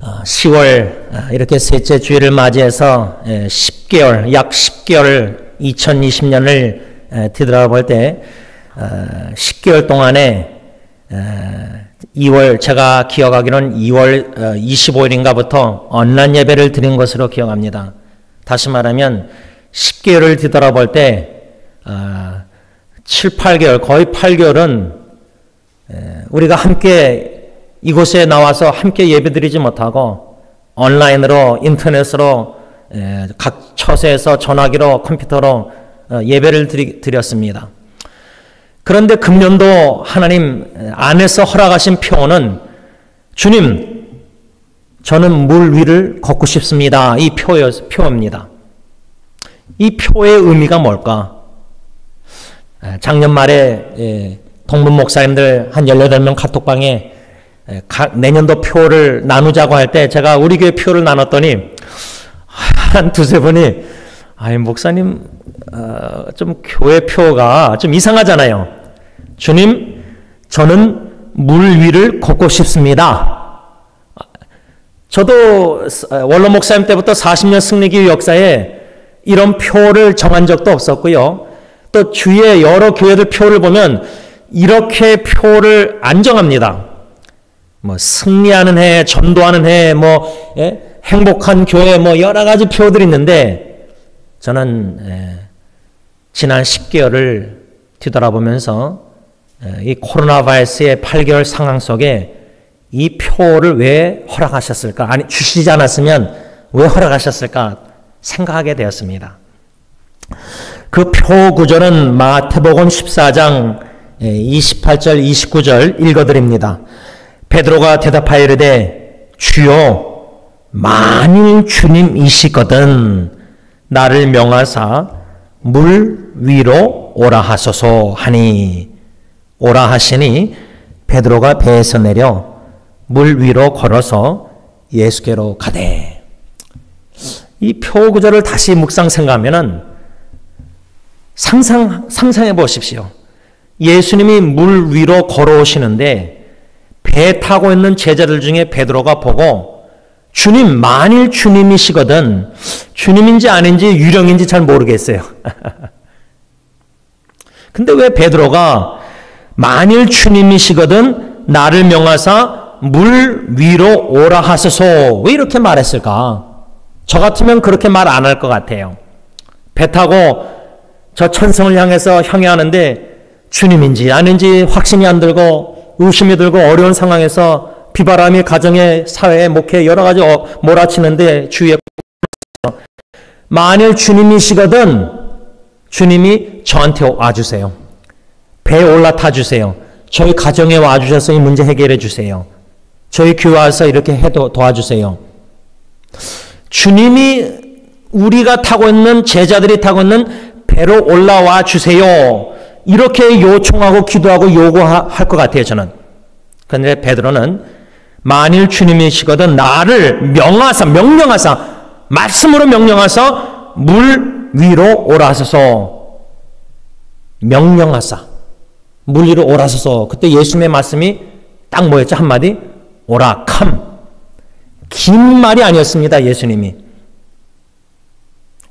10월 이렇게 셋째 주일을 맞이해서 10개월, 약 10개월 2020년을 뒤돌아볼 때 10개월 동안에 2월, 제가 기억하기로는 2월 25일인가부터 온라인 예배를 드린 것으로 기억합니다. 다시 말하면 10개월을 뒤돌아볼 때 7, 8개월, 거의 8개월은 우리가 함께 이곳에 나와서 함께 예배드리지 못하고 온라인으로, 인터넷으로, 각 처소에서 전화기로, 컴퓨터로 예배를 드렸습니다. 그런데 금년도 하나님 안에서 허락하신 표어는 주님, 저는 물 위를 걷고 싶습니다. 이 표어입니다. 이 표의 의미가 뭘까? 작년 말에 동문 목사님들 한 18명 카톡방에 내년도 표를 나누자고 할 때 제가 우리 교회 표를 나눴더니 한 두세 분이 목사님 좀 교회 표가 좀 이상하잖아요. 주님, 저는 물 위를 걷고 싶습니다. 저도 원로 목사님 때부터 40년 승리교회 역사에 이런 표를 정한 적도 없었고요. 또 주위에 여러 교회들 표를 보면 이렇게 표를 안 정합니다. 승리하는 해, 전도하는 해, 행복한 교회, 여러 가지 표들이 있는데, 저는, 지난 10개월을 뒤돌아보면서, 이 코로나 바이러스의 8개월 상황 속에 이 표를 왜 허락하셨을까? 아니, 주시지 않았으면 왜 허락하셨을까? 생각하게 되었습니다. 그 표 구절은 마태복음 14장 28절, 29절 읽어드립니다. 베드로가 대답하여 이르되 주여 만일 주님이시거든 나를 명하사 물 위로 오라 하소서 하니 오라 하시니 베드로가 배에서 내려 물 위로 걸어서 예수께로 가되. 이 표 구절을 다시 묵상 생각하면은 상상해 보십시오. 예수님이 물 위로 걸어오시는데 배 타고 있는 제자들 중에 베드로가 보고 주님, 만일 주님이시거든, 주님인지 아닌지 유령인지 잘 모르겠어요. 근데 왜 베드로가 만일 주님이시거든 나를 명하사 물 위로 오라 하소서 왜 이렇게 말했을까? 저 같으면 그렇게 말 안 할 것 같아요. 배 타고 저 천성을 향해서 향해하는데 주님인지 아닌지 확신이 안 들고 의심이 들고 어려운 상황에서 비바람이 가정에, 사회에, 목회에 여러 가지 몰아치는데 주위에 만일 주님이시거든 주님이 저한테 와주세요. 배에 올라타 주세요. 저희 가정에 와주셔서 이 문제 해결해 주세요. 저희 교회 와서 이렇게 해도 도와주세요. 주님이 우리가 타고 있는, 제자들이 타고 있는 배로 올라와 주세요. 이렇게 요청하고 기도하고 요구할 것 같아요, 저는. 그런데 베드로는 만일 주님이시거든 나를 명령하사, 말씀으로 명령하사 물 위로 오라소서. 명령하사 물 위로 오라소서. 그때 예수님의 말씀이 딱 뭐였죠? 한마디? 오라, come. 긴 말이 아니었습니다, 예수님이.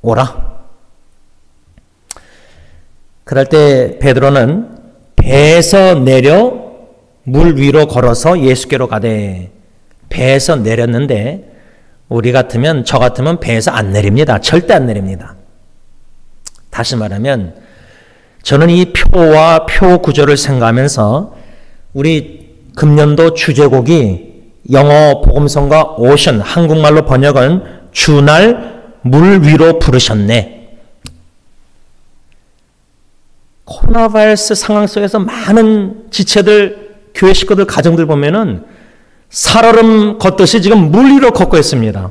오라. 그럴 때 베드로는 배에서 내려 물 위로 걸어서 예수께로 가되. 배에서 내렸는데 우리 같으면, 저 같으면 배에서 안 내립니다. 절대 안 내립니다. 다시 말하면 저는 이 표와 표 구조를 생각하면서 우리 금년도 주제곡이 영어 복음성과 오션, 한국말로 번역은 주날 물 위로 부르셨네. 코로나 바이러스 상황 속에서 많은 지체들, 교회 식구들, 가정들 보면은 살얼음 걷듯이 지금 물 위로 걷고 있습니다.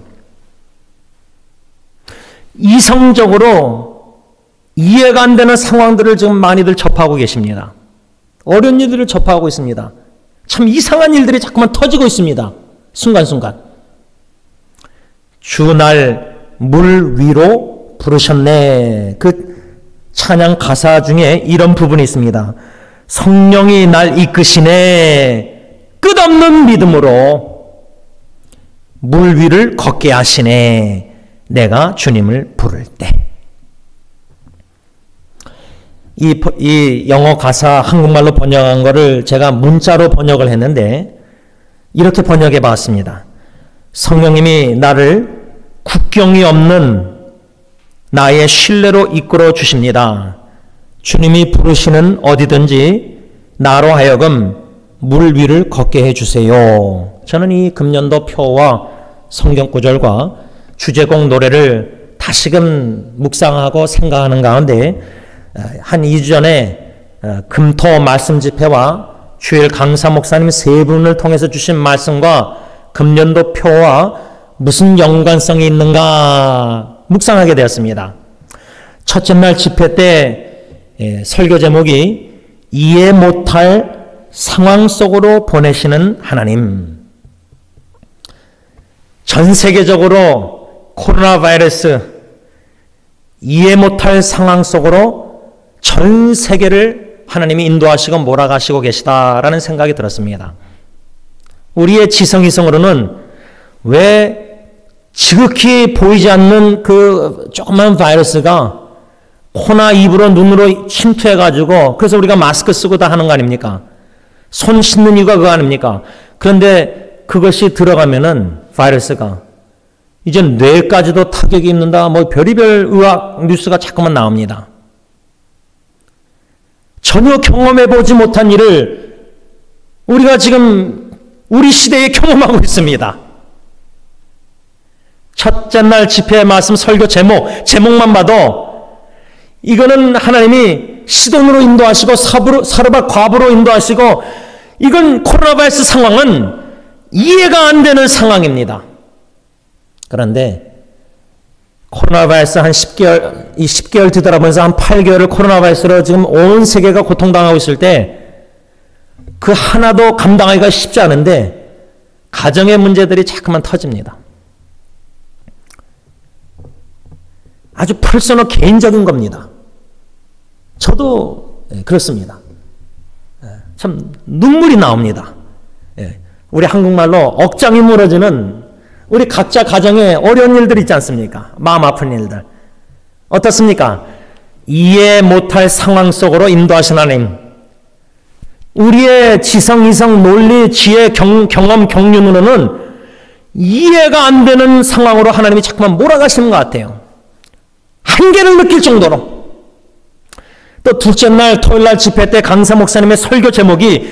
이성적으로 이해가 안 되는 상황들을 지금 많이들 접하고 계십니다. 어려운 일들을 접하고 있습니다. 참 이상한 일들이 자꾸만 터지고 있습니다. 순간순간. 주날 물 위로 부르셨네. 그 찬양 가사 중에 이런 부분이 있습니다. 성령이 날 이끄시네. 끝없는 믿음으로 물 위를 걷게 하시네. 내가 주님을 부를 때. 이 영어 가사 한국말로 번역한 거를 제가 문자로 번역을 했는데 이렇게 번역해 봤습니다. 성령님이 나를 국경이 없는 나의 신뢰로 이끌어 주십니다. 주님이 부르시는 어디든지 나로 하여금 물 위를 걷게 해주세요. 저는 이 금년도 표와 성경 구절과 주제곡 노래를 다시금 묵상하고 생각하는 가운데 한 2주 전에 금토 말씀 집회와 주일 강사 목사님 세 분을 통해서 주신 말씀과 금년도 표와 무슨 연관성이 있는가 묵상하게 되었습니다. 첫째 날 집회 때 설교 제목이 이해 못할 상황 속으로 보내시는 하나님. 전 세계적으로 코로나 바이러스 이해 못할 상황 속으로 전 세계를 하나님이 인도하시고 몰아가시고 계시다라는 생각이 들었습니다. 우리의 지성이성으로는 왜 지극히 보이지 않는 그 조그만 바이러스가 코나 입으로 눈으로 침투해가지고 그래서 우리가 마스크 쓰고 다 하는 거 아닙니까? 손 씻는 이유가 그거 아닙니까? 그런데 그것이 들어가면은 바이러스가 이제 뇌까지도 타격이 입는다. 뭐 별의별 의학 뉴스가 자꾸만 나옵니다. 전혀 경험해보지 못한 일을 우리가 지금 우리 시대에 경험하고 있습니다. 첫째 날 집회 말씀 설교 제목만 봐도 이거는 하나님이 시돈으로 인도하시고 사르밧 과부로 인도하시고 이건 코로나 바이러스 상황은 이해가 안 되는 상황입니다. 그런데 코로나 바이러스 한 10개월 뒤돌아보면서 한 8개월을 코로나 바이러스로 지금 온 세계가 고통당하고 있을 때 그 하나도 감당하기가 쉽지 않은데 가정의 문제들이 자꾸만 터집니다. 아주 퍼스널 개인적인 겁니다. 저도 그렇습니다. 참 눈물이 나옵니다. 우리 한국말로 억장이 무너지는 우리 각자 가정에 어려운 일들 있지 않습니까? 마음 아픈 일들. 어떻습니까? 이해 못할 상황 속으로 인도하신 하나님. 우리의 지성, 이성, 논리, 지혜, 경험, 경륜으로는 이해가 안 되는 상황으로 하나님이 자꾸만 몰아가시는 것 같아요. 한계를 느낄 정도로. 또 둘째 날 토요일 날 집회 때 강사 목사님의 설교 제목이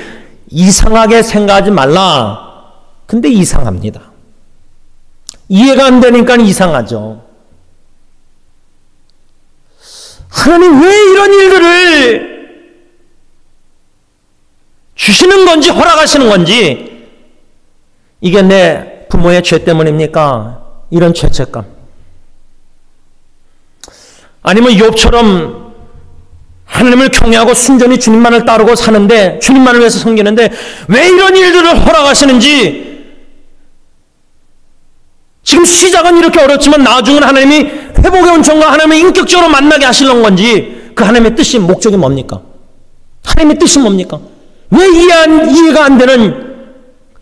이상하게 생각하지 말라. 근데 이상합니다. 이해가 안 되니까 이상하죠. 하나님 왜 이런 일들을 주시는 건지 허락하시는 건지 이게 내 부모의 죄 때문입니까? 이런 죄책감. 아니면 욥처럼 하나님을 경외하고 순전히 주님만을 따르고 사는데 주님만을 위해서 섬기는데 왜 이런 일들을 허락하시는지 지금 시작은 이렇게 어렵지만 나중은 하나님이 회복의 온천과 하나님을 인격적으로 만나게 하시는 건지 그 하나님의 뜻이 목적이 뭡니까? 하나님의 뜻이 뭡니까? 왜 이해가 안 되는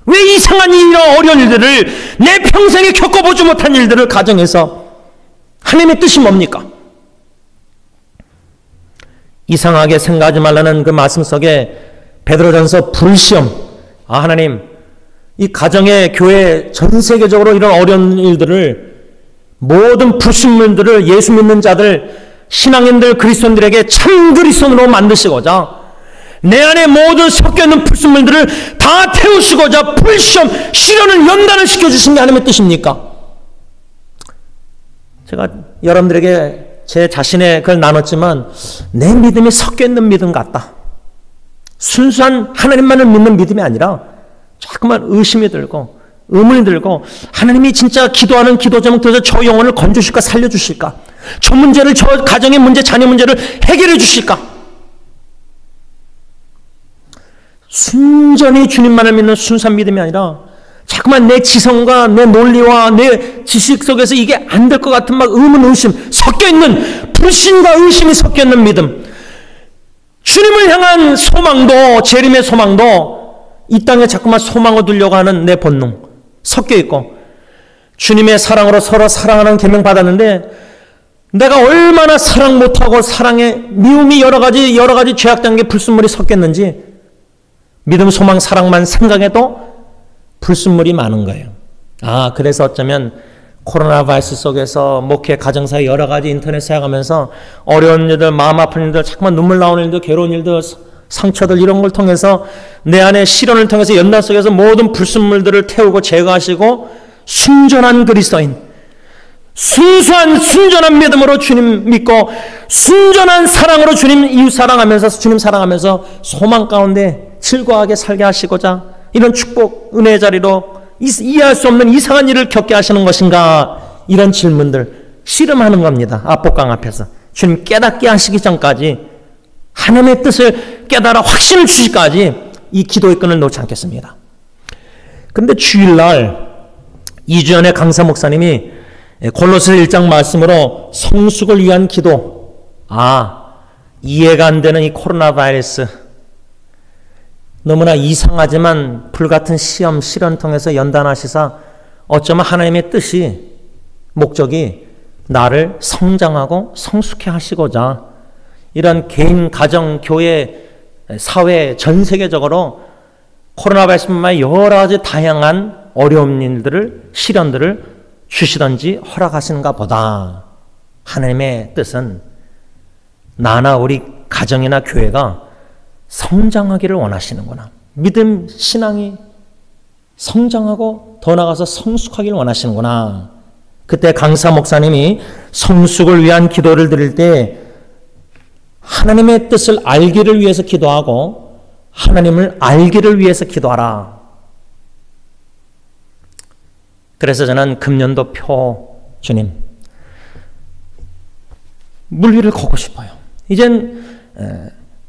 왜 이상한 일이나 어려운 일들을 내 평생에 겪어보지 못한 일들을 가정해서 하나님의 뜻이 뭡니까? 이상하게 생각하지 말라는 그 말씀 속에 베드로전서 불시험 하나님 이 가정의 교회 전 세계적으로 이런 어려운 일들을 모든 불신물들을 예수 믿는 자들 신앙인들 그리스도인들에게 참 그리스도인으로 만드시고자 내 안에 모든 섞여있는 불순물들을 다 태우시고자 불시험 시련을 연단을 시켜주신 게 하나님의 뜻입니까? 제가 여러분들에게 제 자신의 그걸 나눴지만 내 믿음이 섞여있는 믿음 같다. 순수한 하나님만을 믿는 믿음이 아니라 자꾸만 의심이 들고 의문이 들고 하나님이 진짜 기도하는 기도 제목 들어서 저 영혼을 건져주실까 살려주실까? 저 문제를 저 가정의 문제 자녀 문제를 해결해 주실까? 순전히 주님만을 믿는 순수한 믿음이 아니라 자꾸만 내 지성과 내 논리와 내 지식 속에서 이게 안 될 것 같은 막 의문 의심 섞여있는 불신과 의심이 섞여있는 믿음 주님을 향한 소망도 재림의 소망도 이 땅에 자꾸만 소망을 두려고 하는 내 본능 섞여있고 주님의 사랑으로 서로 사랑하는 계명 받았는데 내가 얼마나 사랑 못하고 사랑에 미움이 여러 가지 죄악된 게 불순물이 섞였는지 믿음, 소망, 사랑만 생각해도 불순물이 많은 거예요. 그래서 어쩌면 코로나 바이러스 속에서 목회, 가정사회 여러 가지 인터넷 사용하면서 어려운 일들, 마음 아픈 일들, 자꾸만 눈물 나오는 일들, 괴로운 일들, 상처들 이런 걸 통해서 내 안에 시련을 통해서 연단 속에서 모든 불순물들을 태우고 제거하시고 순전한 그리스도인, 순전한 믿음으로 주님 믿고 순전한 사랑으로 주님 이웃 사랑하면서 주님 사랑하면서 소망 가운데 즐거워하게 살게 하시고자 이런 축복, 은혜의 자리로 이해할 수 없는 이상한 일을 겪게 하시는 것인가, 이런 질문들 씨름하는 겁니다. 압복강 앞에서 주님 깨닫게 하시기 전까지, 하나님의 뜻을 깨달아 확신을 주시기까지 이 기도의 끈을 놓지 않겠습니다. 그런데 주일날 2주 전에 강사 목사님이 골로새 1장 말씀으로 성숙을 위한 기도, 이해가 안 되는 이 코로나 바이러스, 너무나 이상하지만 불같은 시험, 시련 통해서 연단하시사 어쩌면 하나님의 뜻이, 목적이 나를 성장하고 성숙해 하시고자 이런 개인, 가정, 교회, 사회 전 세계적으로 코로나 바이러스뿐만 여러 가지 다양한 어려운 일들을, 시련들을 주시던지 허락하시는가 보다. 하나님의 뜻은 나나 우리 가정이나 교회가 성장하기를 원하시는구나. 믿음, 신앙이 성장하고 더 나아가서 성숙하기를 원하시는구나. 그때 강사 목사님이 성숙을 위한 기도를 드릴 때 하나님의 뜻을 알기를 위해서 기도하고 하나님을 알기를 위해서 기도하라. 그래서 저는 금년도 표, 주님, 물 위를 걷고 싶어요. 이젠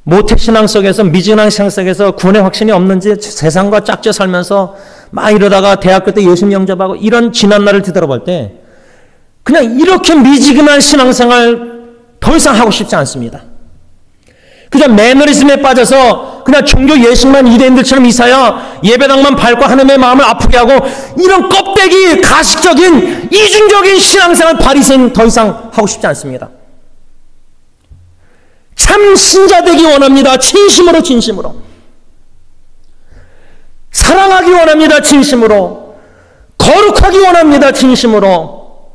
모태신앙 속에서, 미진한 신앙 속에서 구원의 확신이 없는지 세상과 짝져 살면서 막 이러다가 대학교 때 예수님 영접하고 이런 지난날을 뒤돌아볼 때 그냥 이렇게 미지근한 신앙생활 더 이상 하고 싶지 않습니다. 그냥 매너리즘에 빠져서 그냥 종교 예식만 유대인들처럼 이사야 예배당만 밟고 하나님의 마음을 아프게 하고 이런 껍데기, 가식적인, 이중적인 신앙생활 바리새인 더 이상 하고 싶지 않습니다. 참 신자 되기 원합니다. 진심으로. 사랑하기 원합니다. 진심으로. 거룩하기 원합니다. 진심으로.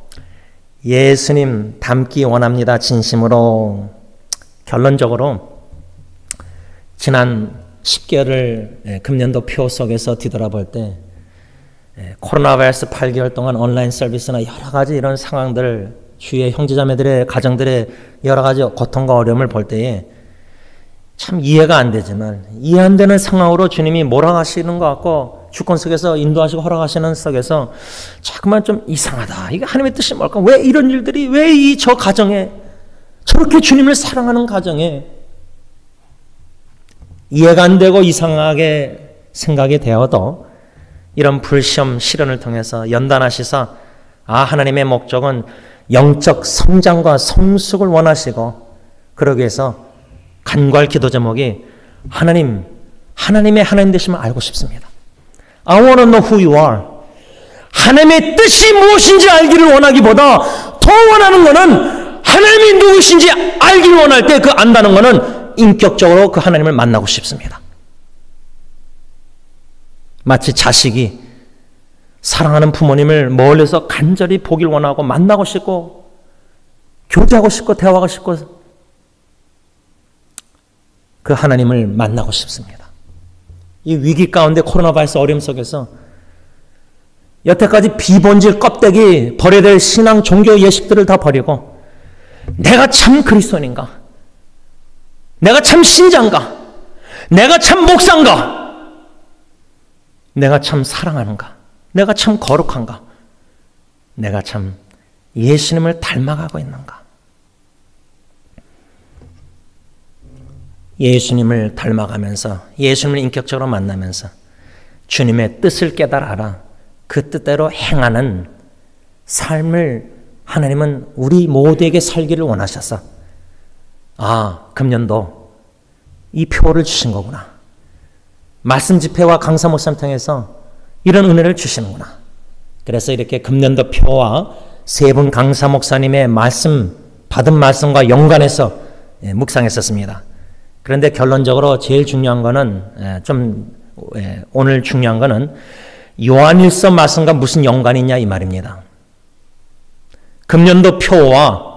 예수님 닮기 원합니다. 진심으로. 결론적으로 지난 10개월을 금년도 표 속에서 뒤돌아볼 때 코로나 바이러스 8개월 동안 온라인 서비스나 여러 가지 이런 상황들, 주위의 형제자매들의 가정들의 여러 가지 고통과 어려움을 볼 때에 참 이해가 안 되지만, 이해 안 되는 상황으로 주님이 몰아가시는 것 같고 주권 속에서 인도하시고 허락하시는 속에서 자꾸만 좀 이상하다. 이게 하나님의 뜻이 뭘까? 왜 이런 일들이, 왜 저 가정에, 저렇게 주님을 사랑하는 가정에 이해가 안 되고 이상하게 생각이 되어도 이런 불시험, 시련을 통해서 연단하시사 하나님의 목적은 영적 성장과 성숙을 원하시고, 그러기 위해서 간구할 기도 제목이 하나님의 하나님 되심을 알고 싶습니다. I want to know who you are. 하나님의 뜻이 무엇인지 알기를 원하기보다 더 원하는 것은 하나님이 누구신지 알기를 원할 때 그 안다는 것은 인격적으로 그 하나님을 만나고 싶습니다. 마치 자식이 사랑하는 부모님을 멀리서 간절히 보길 원하고 만나고 싶고 교제하고 싶고 대화하고 싶고 그 하나님을 만나고 싶습니다. 이 위기 가운데 코로나 바이러스 어려움 속에서 여태까지 비본질 껍데기 버려야 될 신앙 종교 예식들을 다 버리고 내가 참 그리스도인인가? 내가 참 신자인가? 내가 참 목사인가? 내가 참 사랑하는가? 내가 참 거룩한가? 내가 참 예수님을 닮아가고 있는가? 예수님을 닮아가면서 예수님을 인격적으로 만나면서 주님의 뜻을 깨달아라. 그 뜻대로 행하는 삶을 하나님은 우리 모두에게 살기를 원하셔서 금년도 이 표를 주신 거구나. 말씀 집회와 강사 목사님 통해서 이런 은혜를 주시는구나. 그래서 이렇게 금년도 표와 세 분 강사 목사님의 말씀, 받은 말씀과 연관해서 묵상했었습니다. 그런데 결론적으로 제일 중요한 거는 오늘 중요한 거는 요한일서 말씀과 무슨 연관이 있냐 이 말입니다. 금년도 표와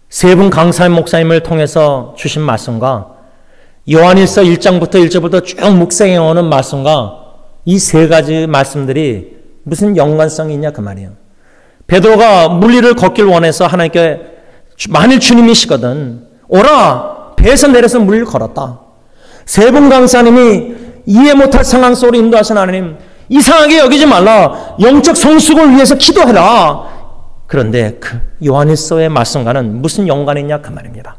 세 분 강사 목사님을 통해서 주신 말씀과 요한일서 1장부터 1절부터 쭉 묵상해 오는 말씀과 이 세 가지 말씀들이 무슨 연관성이 있냐 그 말이에요. 베드로가 물리를 걷길 원해서 하나님께 만일 주님이시거든 오라 배에서 내려서 물리를 걸었다. 세 분 강사님이 이해 못할 상황 속으로 인도하신 하나님 이상하게 여기지 말라. 영적 성숙을 위해서 기도해라. 그런데 그 요한일서의 말씀과는 무슨 연관이 있냐 그 말입니다.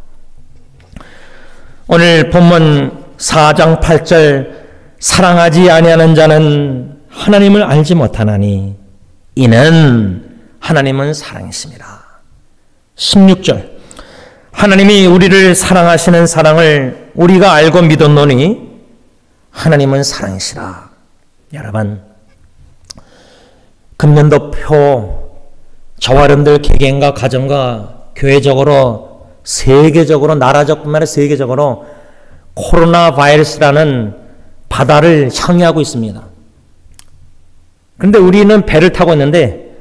오늘 본문 4장 8절 사랑하지 아니하는 자는 하나님을 알지 못하나니 이는 하나님은 사랑이십니다. 16절 하나님이 우리를 사랑하시는 사랑을 우리가 알고 믿었노니 하나님은 사랑이시라. 여러분 금년도 표 저와 여러분들 개개인과 가정과 교회적으로 세계적으로 나라적뿐만 아니라 세계적으로 코로나 바이러스라는 바다를 향해하고 있습니다. 그런데 우리는 배를 타고 있는데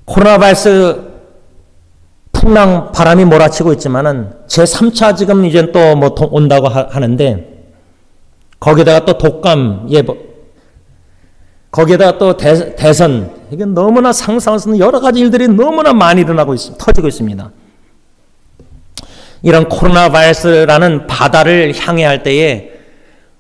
코로나 바이러스 풍랑 바람이 몰아치고 있지만은 제3차 지금 이제 또 뭐 온다고 하는데 거기다가 또 독감 예보 거기에다가 또 대선 이게 너무나 상상할 수 없는 여러 가지 일들이 너무나 많이 일어나고 터지고 있습니다. 이런 코로나 바이러스라는 바다를 향해할 때에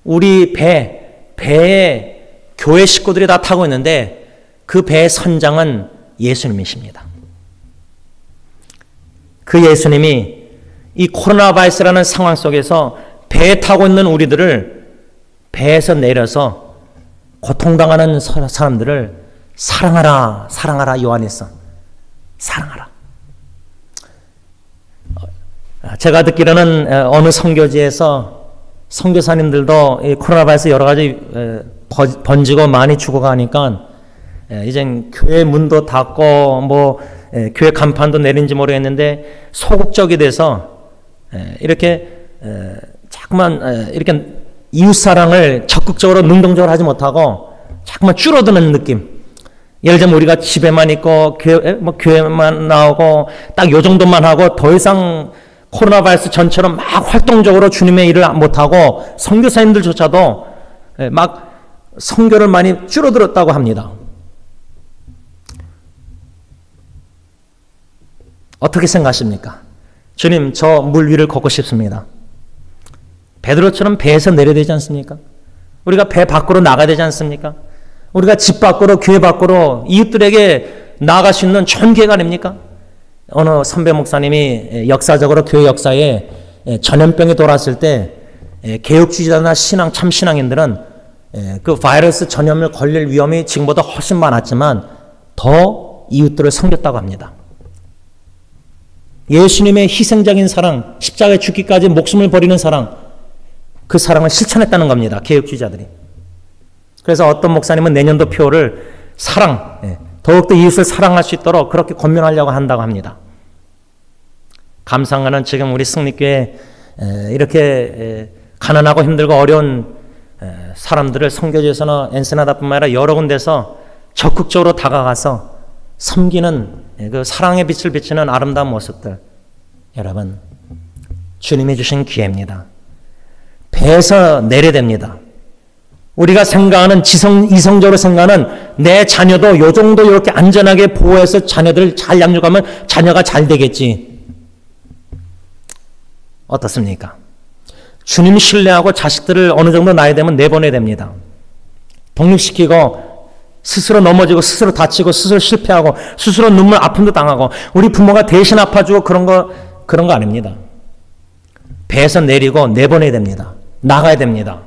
우리 배에 교회 식구들이 다 타고 있는데 그 배의 선장은 예수님이십니다. 그 예수님이 이 코로나 바이러스라는 상황 속에서 배에 타고 있는 우리들을 배에서 내려서 고통당하는 사람들을 사랑하라, 사랑하라. 요한일서 사랑하라. 제가 듣기로는 어느 선교지에서 선교사님들도 이 코로나 바이러스 여러 가지 번지고 많이 죽어가니까 이젠 교회 문도 닫고 뭐 교회 간판도 내린지 모르겠는데 소극적이 돼서 이렇게 자꾸만 이렇게 이웃사랑을 적극적으로 능동적으로 하지 못하고 자꾸만 줄어드는 느낌. 예를 들면 우리가 집에만 있고 교회만 나오고 딱 요 정도만 하고 더 이상 코로나 바이러스 전처럼 막 활동적으로 주님의 일을 못하고 선교사님들조차도 막 선교를 많이 줄어들었다고 합니다. 어떻게 생각하십니까? 주님, 저 물 위를 걷고 싶습니다. 베드로처럼 배에서 내려야 되지 않습니까? 우리가 배 밖으로 나가야 되지 않습니까? 우리가 집 밖으로 교회 밖으로 이웃들에게 나아갈 수 있는 좋은 기회가 아닙니까? 어느 선배 목사님이 역사적으로 교회 역사에 전염병이 돌았을 때 개혁주의자나 참 신앙인들은 그 바이러스 전염을 걸릴 위험이 지금보다 훨씬 많았지만 더 이웃들을 섬겼다고 합니다. 예수님의 희생적인 사랑, 십자가에 죽기까지 목숨을 버리는 사랑, 그 사랑을 실천했다는 겁니다. 개혁주의자들이. 그래서 어떤 목사님은 내년도 표를 사랑, 더욱더 이웃을 사랑할 수 있도록 그렇게 권면하려고 한다고 합니다. 감사한 것은 지금 우리 승리교회 이렇게 가난하고 힘들고 어려운 사람들을 선교지에서나 엔세나다뿐만 아니라 여러 군데서 적극적으로 다가가서 섬기는 그 사랑의 빛을 비치는 아름다운 모습들. 여러분, 주님이 주신 기회입니다. 배에서 내려야 됩니다. 우리가 생각하는 이성적으로 생각하는 내 자녀도 요 정도 이렇게 안전하게 보호해서 자녀들을 잘 양육하면 자녀가 잘 되겠지. 어떻습니까? 주님 신뢰하고 자식들을 어느 정도 나이 되면 내보내야 됩니다. 독립시키고 스스로 넘어지고 스스로 다치고 스스로 실패하고 스스로 눈물 아픔도 당하고 우리 부모가 대신 아파주고 그런 거 아닙니다. 배에서 내리고 내보내야 됩니다. 나가야 됩니다.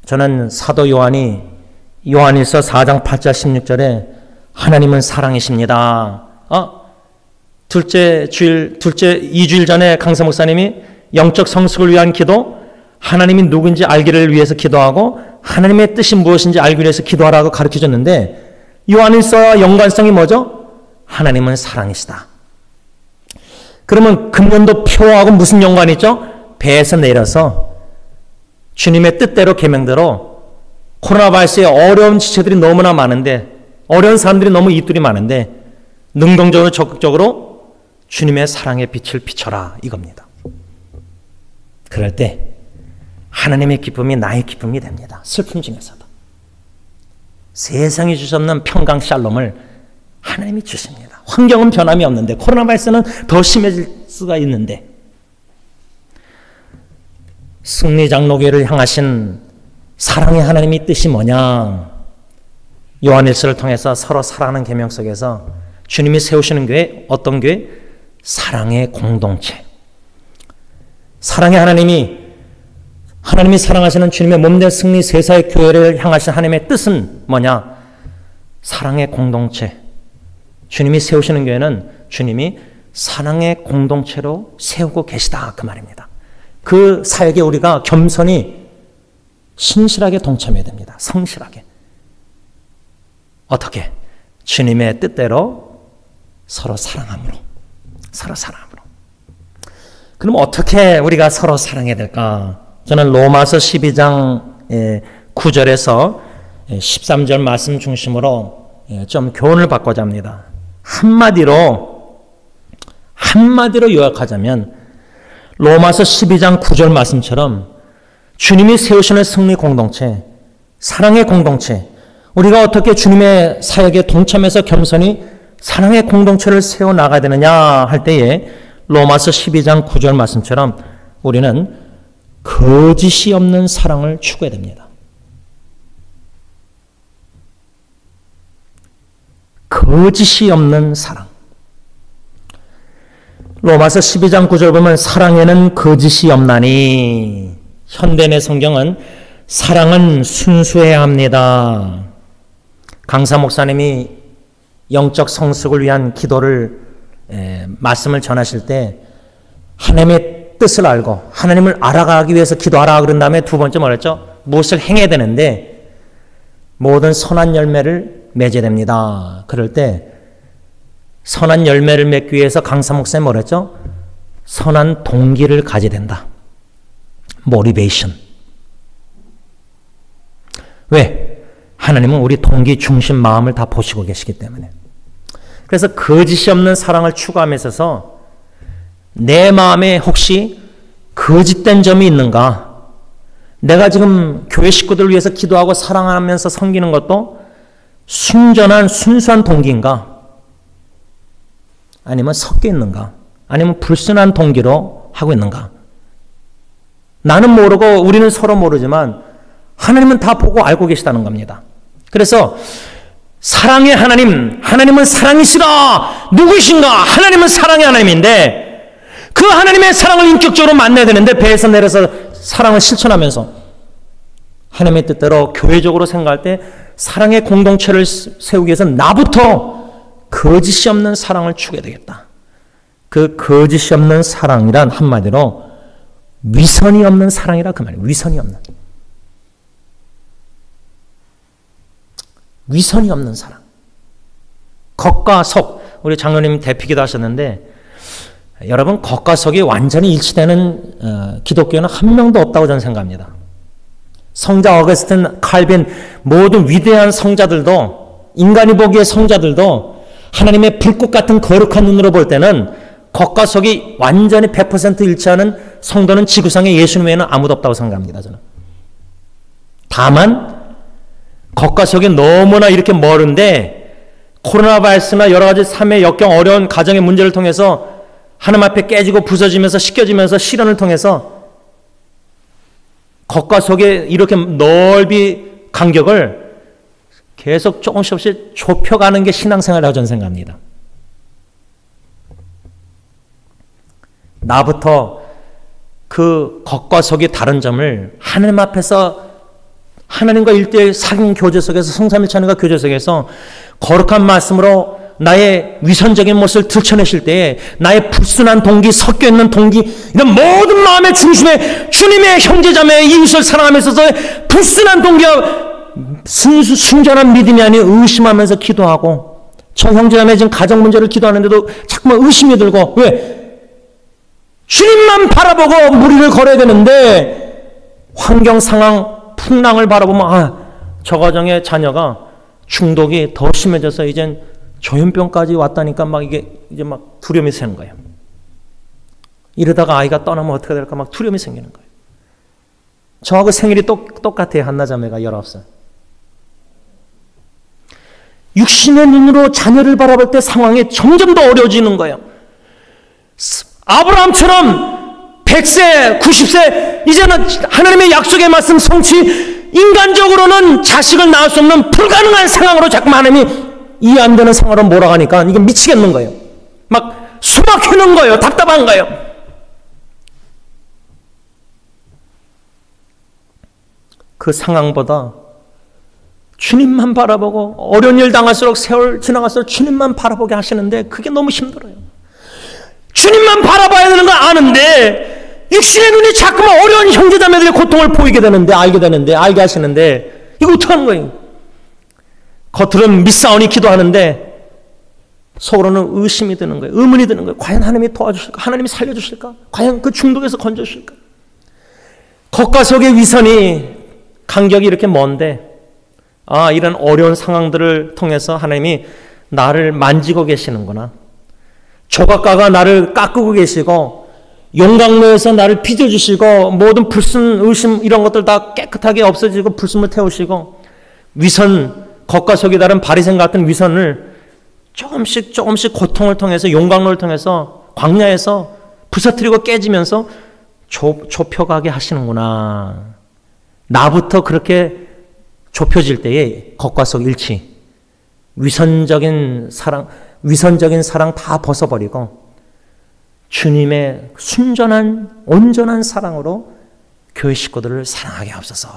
저는 사도 요한이 요한일서 4장 8절 16절에 하나님은 사랑이십니다. 둘째 2주일 전에 강사 목사님이 영적 성숙을 위한 기도, 하나님이 누군지 알기를 위해서 기도하고 하나님의 뜻이 무엇인지 알기 위해서 기도하라고 가르쳐줬는데 요한일서와 연관성이 뭐죠? 하나님은 사랑이시다. 그러면 금년도 표하고 무슨 연관이 있죠? 배에서 내려서 주님의 뜻대로 계명대로 코로나 바이러스의 어려운 지체들이 너무나 많은데 어려운 사람들이 너무 이들이 많은데 능동적으로 적극적으로 주님의 사랑의 빛을 비춰라 이겁니다. 그럴 때 하나님의 기쁨이 나의 기쁨이 됩니다. 슬픔 중에서도. 세상이 주시 없는 평강 샬롬을 하나님이 주십니다. 환경은 변함이 없는데 코로나 바이러스는 더 심해질 수가 있는데 승리장로교회를 향하신 사랑의 하나님의 뜻이 뭐냐? 요한일서를 통해서 서로 사랑하는 계명 속에서 주님이 세우시는 교회 어떤 교회? 사랑의 공동체. 사랑의 하나님이 사랑하시는 주님의 몸된 승리 세사의 교회를 향하신 하나님의 뜻은 뭐냐? 사랑의 공동체. 주님이 세우시는 교회는 주님이 사랑의 공동체로 세우고 계시다 그 말입니다. 그 사역에 우리가 겸손히 신실하게 동참해야 됩니다. 성실하게. 어떻게? 주님의 뜻대로 서로 사랑함으로. 서로 사랑함으로. 그럼 어떻게 우리가 서로 사랑해야 될까? 저는 로마서 12장 9절에서 13절 말씀 중심으로 좀 교훈을 받고자 합니다. 한마디로 요약하자면 로마서 12장 9절 말씀처럼 주님이 세우시는 승리 공동체, 사랑의 공동체, 우리가 어떻게 주님의 사역에 동참해서 겸손히 사랑의 공동체를 세워나가야 되느냐 할 때에 로마서 12장 9절 말씀처럼 우리는 거짓이 없는 사랑을 추구해야 됩니다. 거짓이 없는 사랑. 로마서 12장 9절 보면 사랑에는 거짓이 없나니 현대의 성경은 사랑은 순수해야 합니다. 강사 목사님이 영적 성숙을 위한 기도를 말씀을 전하실 때 하나님의 뜻을 알고 하나님을 알아가기 위해서 기도하라 그런 다음에 두 번째 뭐랬죠? 무엇을 행해야 되는데 모든 선한 열매를 맺어야 됩니다. 그럴 때 선한 열매를 맺기 위해서 강사 목사님 뭐랬죠? 선한 동기를 가져야 된다. 모티베이션. 왜? 하나님은 우리 동기 중심 마음을 다 보시고 계시기 때문에. 그래서 거짓이 없는 사랑을 추구함에 있어서 내 마음에 혹시 거짓된 점이 있는가? 내가 지금 교회 식구들을 위해서 기도하고 사랑하면서 섬기는 것도 순전한 순수한 동기인가? 아니면 섞여 있는가? 아니면 불순한 동기로 하고 있는가? 나는 모르고 우리는 서로 모르지만 하나님은 다 보고 알고 계시다는 겁니다. 그래서 사랑의 하나님은 사랑이시라. 누구신가? 하나님은 사랑의 하나님인데 그 하나님의 사랑을 인격적으로 만나야 되는데 배에서 내려서 사랑을 실천하면서 하나님의 뜻대로 교회적으로 생각할 때 사랑의 공동체를 세우기 위해서 나부터 거짓이 없는 사랑을 추구해야 되겠다. 그 거짓이 없는 사랑이란 한마디로 위선이 없는 사랑이라 그 말이에요. 위선이 없는 사랑. 겉과 속. 우리 장로님 대피기도 하셨는데 여러분 겉과 속이 완전히 일치되는 기독교는 한 명도 없다고 저는 생각합니다. 성자 어거스틴, 칼빈 모든 위대한 성자들도 인간이 보기에 성자들도 하나님의 불꽃 같은 거룩한 눈으로 볼 때는 겉과 속이 완전히 100% 일치하는 성도는 지구상에 예수님 외에는 아무도 없다고 생각합니다. 저는. 다만 겉과 속이 너무나 이렇게 멀은데 코로나 바이러스나 여러 가지 삶의 역경 어려운 가정의 문제를 통해서 하나님 앞에 깨지고 부서지면서 씻겨지면서 시련을 통해서 겉과 속에 이렇게 넓이 간격을 계속 조금씩 좁혀가는 게 신앙생활이라고 저는 생각합니다. 나부터 그 겉과 속이 다른 점을 하나님 앞에서 하나님과 일대일 사귐 교제 속에서 성삼일체하나님과 교제 속에서 거룩한 말씀으로 나의 위선적인 모습을 들춰내실 때에 나의 불순한 동기, 섞여있는 동기, 이런 모든 마음의 중심에 주님의 형제자매 이웃을 사랑함에 있어서 불순한 동기와 순전한 믿음이 아닌 의심하면서 기도하고, 저 형제자매 지금 가정 문제를 기도하는데도 자꾸만 의심이 들고, 왜? 주님만 바라보고 무리를 걸어야 되는데 환경 상황 풍랑을 바라보면 저 가정의 자녀가 중독이 더 심해져서 이젠 조현병까지 왔다니까 막 이게 이제 막 두려움이 생기는 거예요. 이러다가 아이가 떠나면 어떻게 될까 막 두려움이 생기는 거예요. 저하고 생일이 똑같아요. 한나자매가 19살. 육신의 눈으로 자녀를 바라볼 때 상황이 점점 더 어려워지는 거예요. 아브라함처럼 100세, 90세 이제는 하나님의 약속의 말씀 성취, 인간적으로는 자식을 낳을 수 없는 불가능한 상황으로 자꾸만 하나님이 이해 안 되는 상황으로 몰아가니까 이게 미치겠는 거예요. 막 숨막히는 거예요. 답답한 거예요. 그 상황보다 주님만 바라보고, 어려운 일 당할수록 세월 지나갈수록 주님만 바라보게 하시는데 그게 너무 힘들어요. 주님만 바라봐야 되는 걸 아는데 육신의 눈이 자꾸만 어려운 형제자매들의 고통을 보이게 되는데, 알게 하시는데 이거 어떡하는 거예요? 겉으로는 믿사오니 기도하는데 속으로는 의심이 드는 거예요. 의문이 드는 거예요. 과연 하나님이 도와주실까? 하나님이 살려주실까? 과연 그 중독에서 건져주실까? 겉과 속의 위선이 간격이 이렇게 먼데, 이런 어려운 상황들을 통해서 하나님이 나를 만지고 계시는구나. 조각가가 나를 깎고 계시고, 용광로에서 나를 빚어주시고, 모든 불순, 의심 이런 것들 다 깨끗하게 없어지고 불순을 태우시고, 위선, 겉과 속이 다른 바리새인 같은 위선을 조금씩 고통을 통해서, 용광로를 통해서 광야에서 부서뜨리고 깨지면서 좁혀가게 하시는구나. 나부터 그렇게 좁혀질 때에 겉과 속 일치, 위선적인 사랑 다 벗어버리고 주님의 순전한 온전한 사랑으로 교회 식구들을 사랑하게 하옵소서.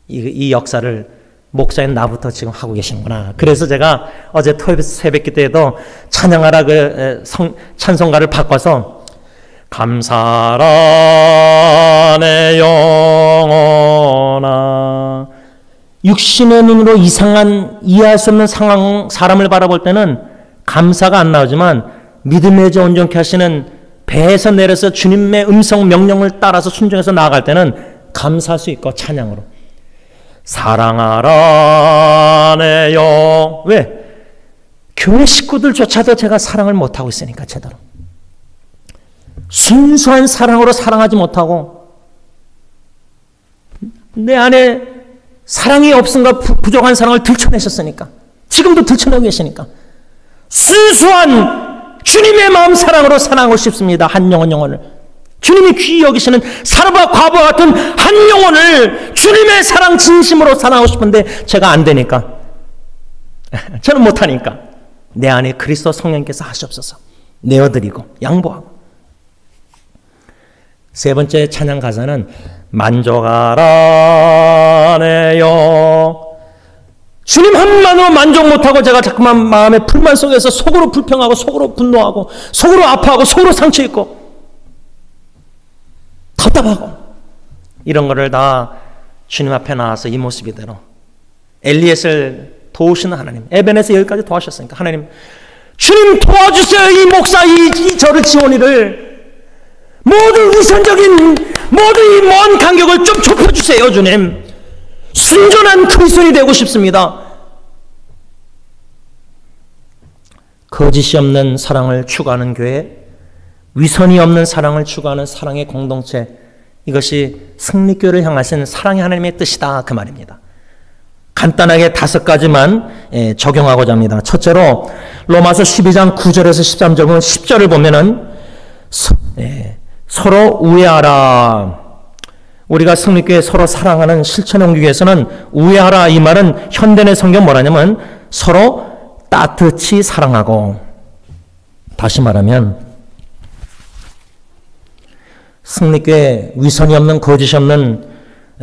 이 역사를 목사인 나부터 지금 하고 계시는구나. 그래서 제가 어제 토요일 새벽기 때에도 찬양하라 찬송가를 바꿔서 감사라 내 영혼아. 육신의 눈으로 이해할 수 없는 사람을 바라볼 때는 감사가 안 나오지만 믿음의 저 온전케 하시는 배에서 내려서 주님의 음성 명령을 따라서 순종해서 나아갈 때는 감사할 수 있고 찬양으로 사랑하라 내 영. 왜? 교회 식구들조차도 제가 사랑을 못하고 있으니까 제대로. 순수한 사랑으로 사랑하지 못하고 내 안에 사랑이 없음과 부족한 사랑을 들춰내셨으니까, 지금도 들춰내고 계시니까 순수한 주님의 마음 사랑으로 사랑하고 싶습니다. 한 영혼을 주님이 귀히 여기시는 사르바 과부와 같은 한 영혼을 주님의 사랑 진심으로 사랑하고 싶은데 제가 안 되니까, 저는 못하니까 내 안에 그리스도 성령께서 하시옵소서. 내어드리고 양보하고. 세 번째 찬양 가사는 만족하라 내 영. 주님 한만으로 만족 못하고 제가 자꾸만 마음의 불만 속에서 속으로 불평하고 속으로 분노하고 속으로 아파하고 속으로 상처 있고 답답하고 이런 거를 다 주님 앞에 나와서 이 모습 이대로 엘리에스를 도우시는 하나님, 에벤에서 여기까지 도와주셨으니까 하나님, 주님 도와주세요. 이 목사 이 저를 지원이를 모든 위선적인 모든 이 먼 간격을 좀 좁혀주세요. 주님, 순전한 그리스도인이 되고 싶습니다. 거짓이 없는 사랑을 추구하는 교회, 위선이 없는 사랑을 추구하는 사랑의 공동체, 이것이 승리교회를 향하신 사랑의 하나님의 뜻이다, 그 말입니다. 간단하게 5가지만 적용하고자 합니다. 첫째로 로마서 12장 9절에서 13절 보면 10절을 보면은 서로 우애하라. 우리가 승리교회 서로 사랑하는 실천을 옮기기 위해서는 우애하라, 이 말은 현대의 성경 뭐라냐면 서로 따뜻히 사랑하고, 다시 말하면 승리교회 위선이 없는 거짓이 없는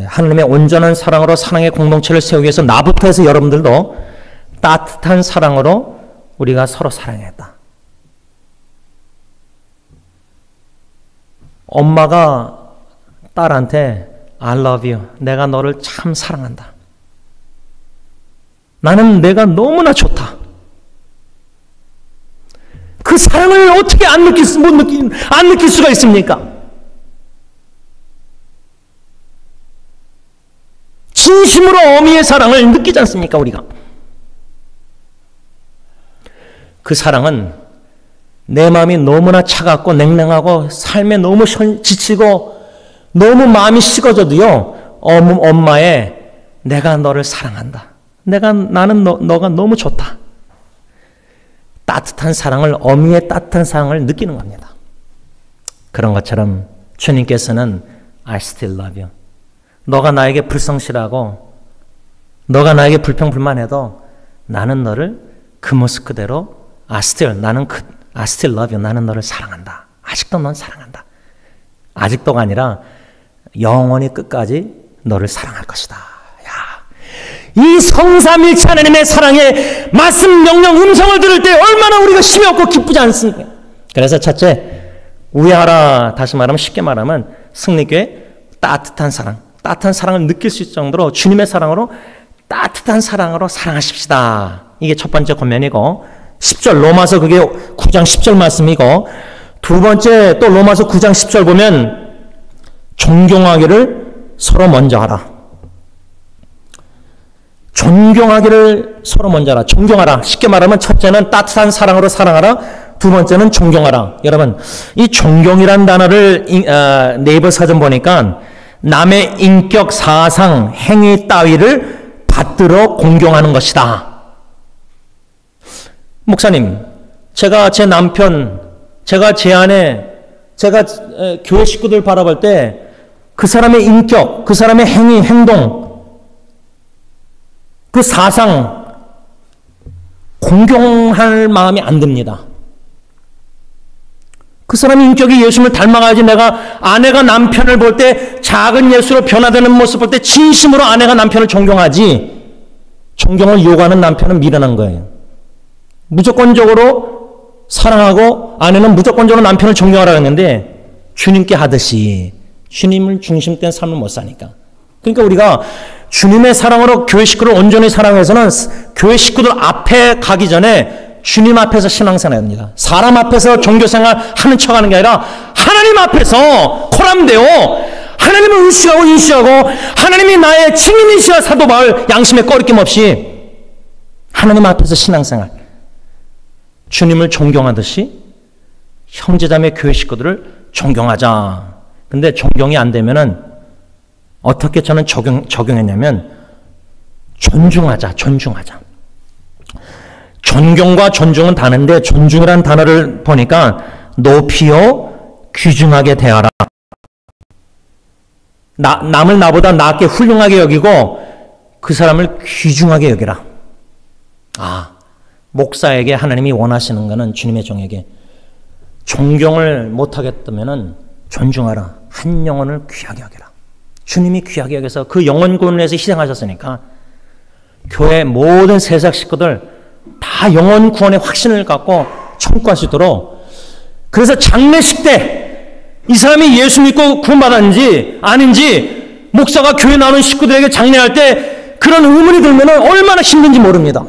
하나님의 온전한 사랑으로 사랑의 공동체를 세우기 위해서 나부터 해서 여러분들도 따뜻한 사랑으로 우리가 서로 사랑했다. 엄마가 딸한테 I love you. 내가 너를 참 사랑한다. 나는 내가 너무나 좋다. 그 사랑을 어떻게 안 느낄 수가 있습니까? 진심으로 어미의 사랑을 느끼지 않습니까, 우리가? 그 사랑은 내 마음이 너무나 차갑고 냉랭하고 삶에 너무 지치고 너무 마음이 식어져도요, 엄마의 내가 너를 사랑한다. 나는 너가 너무 좋다. 따뜻한 사랑을, 어미의 따뜻한 사랑을 느끼는 겁니다. 그런 것처럼 주님께서는 I still love you. 너가 나에게 불성실하고 너가 나에게 불평불만해도 나는 너를 그 모습 그대로 I still love you. 나는 너를 사랑한다. 아직도 넌 사랑한다. 아직도가 아니라 영원히 끝까지 너를 사랑할 것이다. 이 성삼일체 하나님의 사랑의 말씀, 명령, 음성을 들을 때 얼마나 우리가 힘이 없고 기쁘지 않습니까? 그래서 첫째, 우애하라. 다시 말하면, 쉽게 말하면 승리교회 따뜻한 사랑을 느낄 수 있을 정도로 주님의 사랑으로, 따뜻한 사랑으로 사랑하십시다. 이게 첫 번째 권면이고, 10절 로마서 그게 9장 10절 말씀이고, 두 번째 또 로마서 9장 10절 보면 존경하기를 서로 먼저 하라. 존경하기를 서로 먼저 하라. 존경하라. 쉽게 말하면 첫째는 따뜻한 사랑으로 사랑하라. 두 번째는 존경하라. 여러분, 이 존경이란 단어를 네이버 사전 보니까 남의 인격, 사상, 행위 따위를 받들어 공경하는 것이다. 목사님, 제가 제 남편, 제가 제 아내, 제가 교회 식구들 바라볼 때 그 사람의 인격, 그 사람의 행위, 행동, 그 사상 공경할 마음이 안 듭니다. 그 사람의 인격이 예수님을 닮아가야지 내가 아내가 남편을 볼 때 작은 예수로 변화되는 모습 볼 때 진심으로 아내가 남편을 존경하지, 존경을 요구하는 남편은 미련한 거예요. 무조건적으로 사랑하고 아내는 무조건적으로 남편을 존경하라고 했는데 주님께 하듯이 주님을 중심된 삶을 못 사니까. 그러니까 우리가 주님의 사랑으로 교회 식구를 온전히 사랑해서는 교회 식구들 앞에 가기 전에 주님 앞에서 신앙생활 합니다. 사람 앞에서 종교생활 하는 척 하는 게 아니라 하나님 앞에서 코람되어 하나님을 의식하고 인식하고 하나님이 나의 증인이시라 사도 바울 양심에 꺼리낌 없이 하나님 앞에서 신앙생활, 주님을 존경하듯이 형제자매 교회 식구들을 존경하자. 근데 존경이 안 되면은 어떻게 저는 적용했냐면 존중하자. 존경과 존중은 다른데 존중이라는 단어를 보니까 높이요 귀중하게 대하라. 남을 나보다 낮게 훌륭하게 여기고 그 사람을 귀중하게 여기라. 목사에게 하나님이 원하시는 것은 주님의 종에게 존경을 못하겠다면 존중하라. 한 영혼을 귀하게 여기라. 주님이 귀하게 여겨서 그 영혼 구원을 위해서 희생하셨으니까 교회 모든 세상 식구들 다 영혼 구원의 확신을 갖고 청구할 수 있도록, 그래서 장례식 때 이 사람이 예수 믿고 구원받았는지 아닌지 목사가 교회 나오는 식구들에게 장례할 때 그런 의문이 들면 얼마나 힘든지 모릅니다.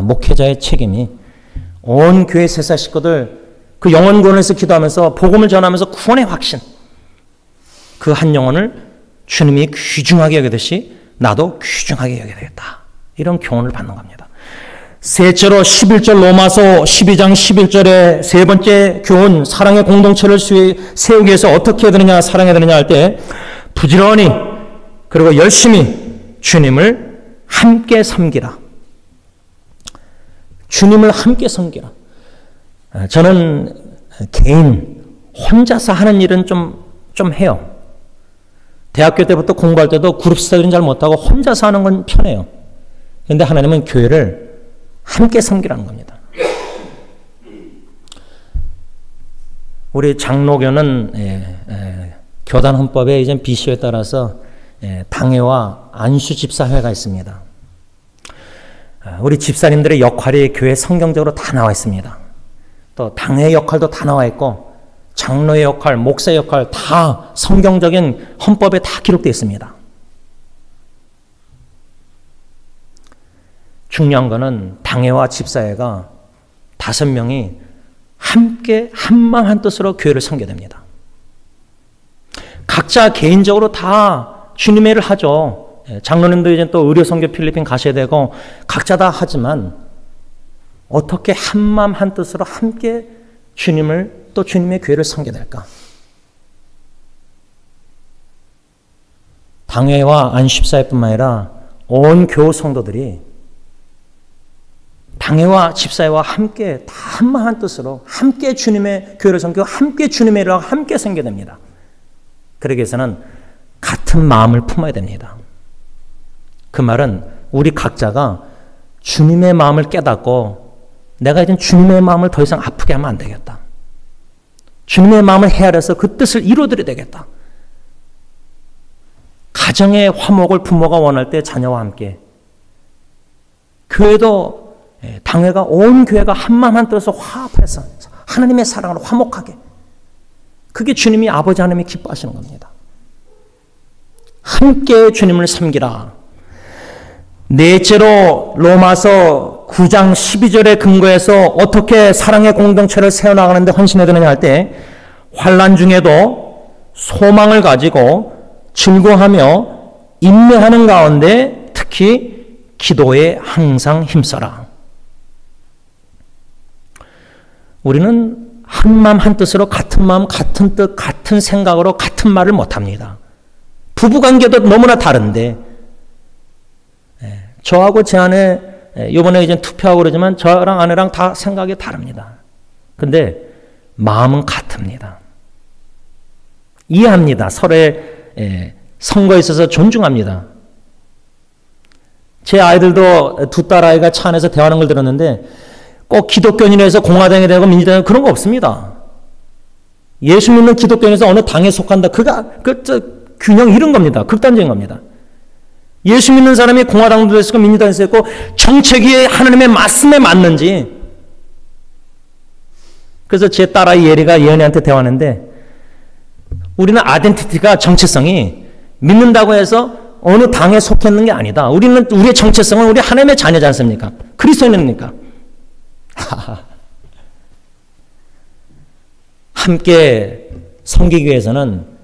목회자의 책임이 온 교회 세상 식구들 그 영혼 구원에서 기도하면서 복음을 전하면서 구원의 확신, 그 한 영혼을 주님이 귀중하게 여기듯이 나도 귀중하게 여겨야 되겠다. 이런 교훈을 받는 겁니다. 셋째로 11절 로마서 12장 11절의 세 번째 교훈, 사랑의 공동체를 세우기 위해서 어떻게 해야 되느냐, 사랑해야 되느냐 할 때 부지런히 그리고 열심히 주님을 함께 섬기라. 주님을 함께 섬기라. 저는 개인 혼자서 하는 일은 좀 해요. 대학교 때부터 공부할 때도 그룹 스터디는 잘 못하고 혼자서 하는 건 편해요. 그런데 하나님은 교회를 함께 섬기라는 겁니다. 우리 장로교는 교단 헌법에 이제 BCO에 따라서 당회와 안수 집사회가 있습니다. 우리 집사님들의 역할이 교회 성경적으로 다 나와 있습니다. 또 당의 역할도 다 나와 있고 장로의 역할, 목사의 역할 다 성경적인 헌법에 다 기록되어 있습니다. 중요한 것은 당회와 집사회가 5명이 함께 한마음 한뜻으로 교회를 섬겨야 됩니다. 각자 개인적으로 다 주님의 일을 하죠. 장로님도 이제 또 의료 선교 필리핀 가셔야 되고 각자 다 하지만 어떻게 한마음 한뜻으로 함께 주님을 또 주님의 교회를 섬겨야 될까? 당회와 안식사회뿐만 아니라 온 교우 성도들이 당회와 집사회와 함께 다 한마음 한뜻으로 함께 주님의 교회를 섬기고 함께 주님의 일을 하고 함께 섬겨야 됩니다. 그러기 위해서는 같은 마음을 품어야 됩니다. 그 말은 우리 각자가 주님의 마음을 깨닫고 내가 이제 주님의 마음을 더 이상 아프게 하면 안 되겠다. 주님의 마음을 헤아려서 그 뜻을 이루어드려야 되겠다. 가정의 화목을 부모가 원할 때 자녀와 함께, 교회도 당회가 온 교회가 한마음 한뜻으로 화합해서 하나님의 사랑으로 화목하게, 그게 주님이 아버지 하나님이 기뻐하시는 겁니다. 함께 주님을 섬기라. 넷째로 로마서 9장 12절의 근거에서 어떻게 사랑의 공동체를 세워나가는데 헌신해야 되느냐 할 때, 환난 중에도 소망을 가지고 즐거워하며 인내하는 가운데 특히 기도에 항상 힘써라. 우리는 한마음 한뜻으로 같은 마음 같은 뜻 같은 생각으로 같은 말을 못합니다. 부부관계도 너무나 다른데, 저하고 제 아내 이번에 이제 투표하고 그러지만 저랑 아내랑 다 생각이 다릅니다. 근데 마음은 같습니다. 이해합니다. 서로의 선거에 있어서 존중합니다. 제 아이들도 두 딸아이가 차 안에서 대화하는 걸 들었는데 꼭 기독교인이라서 공화당이 되고 민주당이 그런 거 없습니다. 예수 믿는 기독교인에서 어느 당에 속한다. 균형 이런 겁니다. 극단적인 겁니다. 예수 믿는 사람이 공화당도 됐고 민주당도 됐고 정책이 하나님의 말씀에 맞는지. 그래서 제 딸아이 예리가 예은이한테 대화하는데, 우리는 아이덴티티가 정체성이 믿는다고 해서 어느 당에 속해 있는 게 아니다. 우리의 정체성은 우리 하나님의 자녀지 않습니까? 그리스도인입니까? 함께 섬기기 위해서는,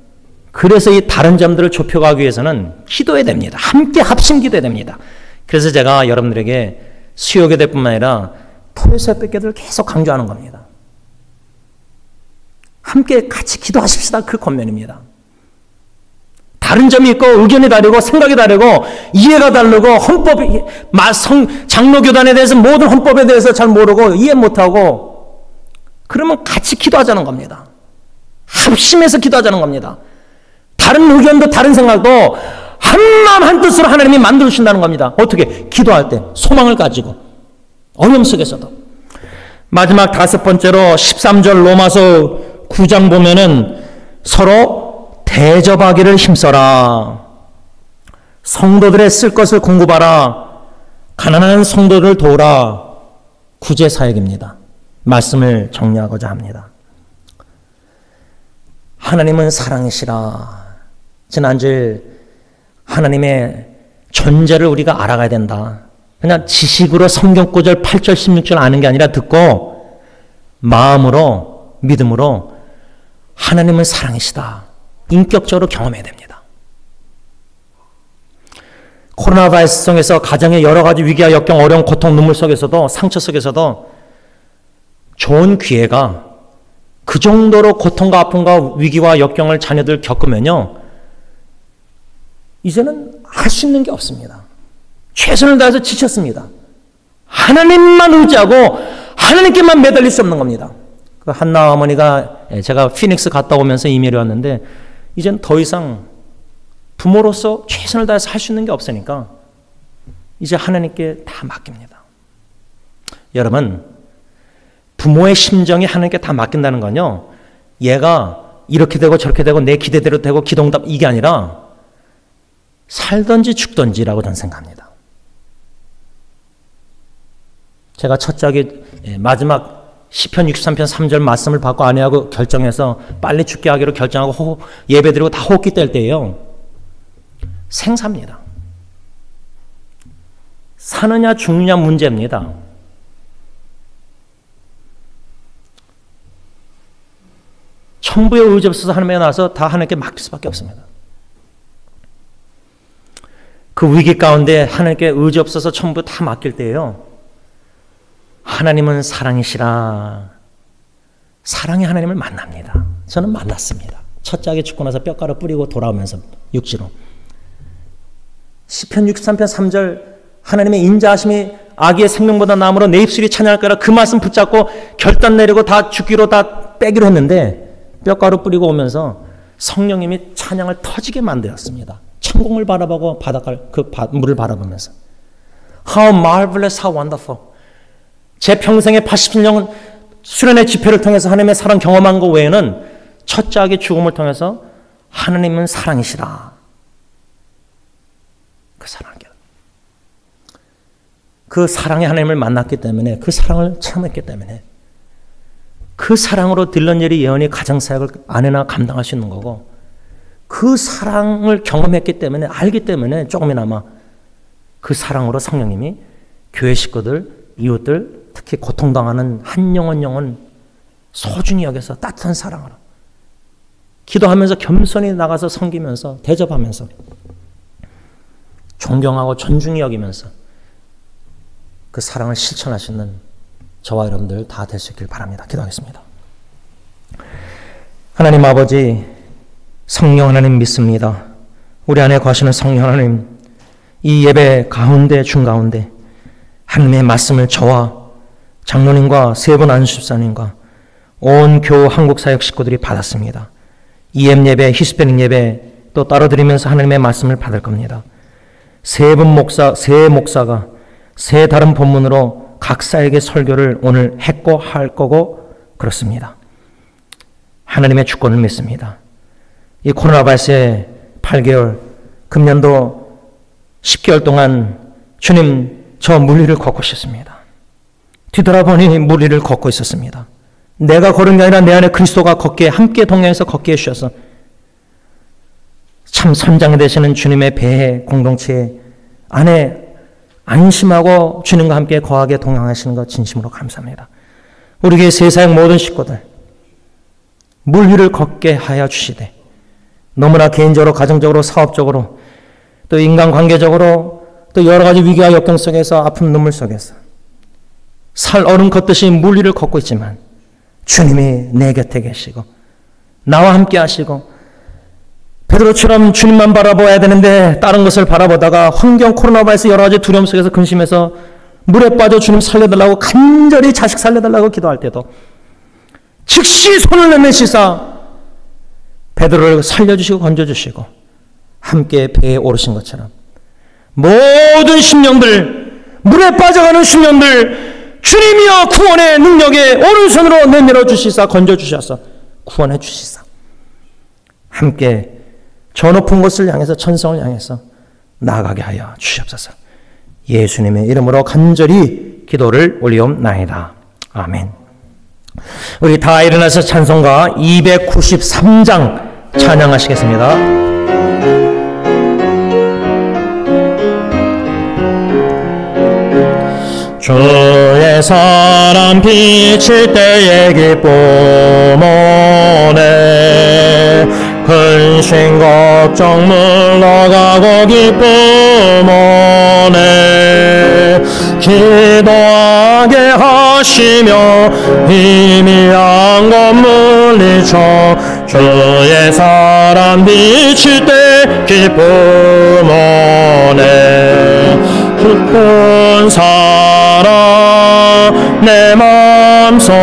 그래서 이 다른 점들을 좁혀가기 위해서는 기도해야 됩니다. 함께 합심 기도해야 됩니다. 그래서 제가 여러분들에게 수요교대뿐만 아니라 토요일 뺏기들을 계속 강조하는 겁니다. 함께 같이 기도하십시다. 그 권면입니다. 다른 점이 있고 의견이 다르고 생각이 다르고 이해가 다르고 헌법이 장로교단에 대해서 모든 헌법에 대해서 잘 모르고 이해 못하고, 그러면 같이 기도하자는 겁니다. 합심해서 기도하자는 겁니다. 다른 의견도 다른 생각도 한마음 한뜻으로 하나님이 만들어주신다는 겁니다. 어떻게? 기도할 때 소망을 가지고 어려움 속에서도. 마지막 5번째로 13절 로마서 9장 보면은 서로 대접하기를 힘써라. 성도들의 쓸 것을 공급하라. 가난한 성도들을 도우라. 구제사역입니다. 말씀을 정리하고자 합니다. 하나님은 사랑이시라. 지난주에 하나님의 존재를 우리가 알아가야 된다. 그냥 지식으로 성경 구절 8절 16절 아는 게 아니라 듣고 마음으로 믿음으로 하나님은 사랑이시다. 인격적으로 경험해야 됩니다. 코로나 바이러스 속에서 가정의 여러 가지 위기와 역경, 어려움, 고통, 눈물 속에서도 상처 속에서도 좋은 기회가, 그 정도로 고통과 아픔과 위기와 역경을 자녀들 겪으면요, 이제는 할 수 있는 게 없습니다. 최선을 다해서 지쳤습니다. 하나님만 의지하고 하나님께만 매달릴 수 없는 겁니다. 그 한나 어머니가, 제가 피닉스 갔다 오면서 이메일이 왔는데, 이젠 더 이상 부모로서 최선을 다해서 할 수 있는 게 없으니까 이제 하나님께 다 맡깁니다. 여러분, 부모의 심정이 하나님께 다 맡긴다는 건요, 얘가 이렇게 되고 저렇게 되고 내 기대대로 되고 기도응답 이게 아니라 살든지 죽든지라고 저는 생각합니다. 제가 첫작에 마지막 시편 63편 3절 말씀을 받고 아내하고 결정해서 빨리 죽게 하기로 결정하고 예배드리고 다 호흡기 뗄 때예요. 생사입니다. 사느냐 죽느냐 문제입니다. 천부에 의지 없어서 하나님에 나서 다 하나님께 맡길 수밖에 없습니다. 그 위기 가운데 하나님께 의지 없어서 천부 다 맡길 때예요. 하나님은 사랑이시라. 사랑의 하나님을 만납니다. 저는 만났습니다. 첫째하게 죽고 나서 뼈가루 뿌리고 돌아오면서 육지로. 시편 63편 3절 하나님의 인자하심이 아기의 생명보다 나음으로 내 입술이 찬양할 거라 그 말씀 붙잡고 결단 내리고 다 죽기로 다 빼기로 했는데 뼈가루 뿌리고 오면서 성령님이 찬양을 터지게 만들었습니다. 천공을 바라보고 바닷가를 물을 바라보면서 How marvelous, how wonderful. 제 평생의 87년은 수련의 집회를 통해서 하나님의 사랑 경험한 것 외에는 첫째 아기 죽음을 통해서 하나님은 사랑이시라. 그 사랑이야. 그 사랑의 하나님을 만났기 때문에 그 사랑을 체험했기 때문에 그 사랑으로 딜런예리 예언이 가정사역을 아내나 감당할 수 있는 거고 그 사랑을 경험했기 때문에 알기 때문에 조금이나마 그 사랑으로 성령님이 교회 식구들, 이웃들 특히 고통당하는 한 영혼 소중히 여겨서 따뜻한 사랑으로 기도하면서 겸손히 나가서 섬기면서 대접하면서 존경하고 존중히 여기면서 그 사랑을 실천할 수 있는 저와 여러분들 다 될 수 있길 바랍니다. 기도하겠습니다. 하나님 아버지, 성령 하나님 믿습니다. 우리 안에 거하시는 성령 하나님, 이 예배 가운데 중가운데 하나님의 말씀을 저와 장로님과 세 분 안수집사님과 온 교우 한국사역 식구들이 받았습니다. EM 예배, 히스패닉 예배 또 따로 드리면서 하나님의 말씀을 받을 겁니다. 세 목사가 세 다른 본문으로 각사에게 설교를 오늘 했고 할 거고 그렇습니다. 하나님의 주권을 믿습니다. 이 코로나 발생 8개월, 금년도 10개월 동안 주님 저 물리를 걷고 있었습니다. 뒤돌아보니 물리를 걷고 있었습니다. 내가 걸은 게 아니라 내 안에 그리스도가 걷게 함께 동행해서 걷게 해주셔서 참 선장이 되시는 주님의 배회 공동체 안에 안심하고 주님과 함께 거하게 동행하시는 것 진심으로 감사합니다. 우리 교회 세상 모든 식구들 물 위를 걷게 하여 주시되 너무나 개인적으로 가정적으로 사업적으로 또 인간관계적으로 또 여러 가지 위기와 역경 속에서 아픈 눈물 속에서 살 얼음 걷듯이 물 위를 걷고 있지만 주님이 내 곁에 계시고 나와 함께 하시고 베드로처럼 주님만 바라보아야 되는데 다른 것을 바라보다가 환경 코로나 바이러스 여러 가지 두려움 속에서 근심해서 물에 빠져 주님 살려달라고 간절히 자식 살려달라고 기도할 때도 즉시 손을 내미시사 베드로를 살려주시고 건져주시고 함께 배에 오르신 것처럼 모든 심령들 물에 빠져가는 심령들 주님이여 구원의 능력에 오른손으로 내밀어 주시사 건져 주셔서 구원해 주시사 함께 저 높은 곳을 향해서 천성을 향해서 나아가게 하여 주시옵소서. 예수님의 이름으로 간절히 기도를 올리옵나이다. 아멘. 우리 다 일어나서 찬송가 293장 찬양하시겠습니다. 주의 사랑 비칠 때의 기쁨 오네 근심 걱정 물러가고 기쁨 오네 기도하게 하시며 희미한 것 물리쳐 주의 사랑 비칠 때 기쁨 오네 깊은 사랑 내 마음속에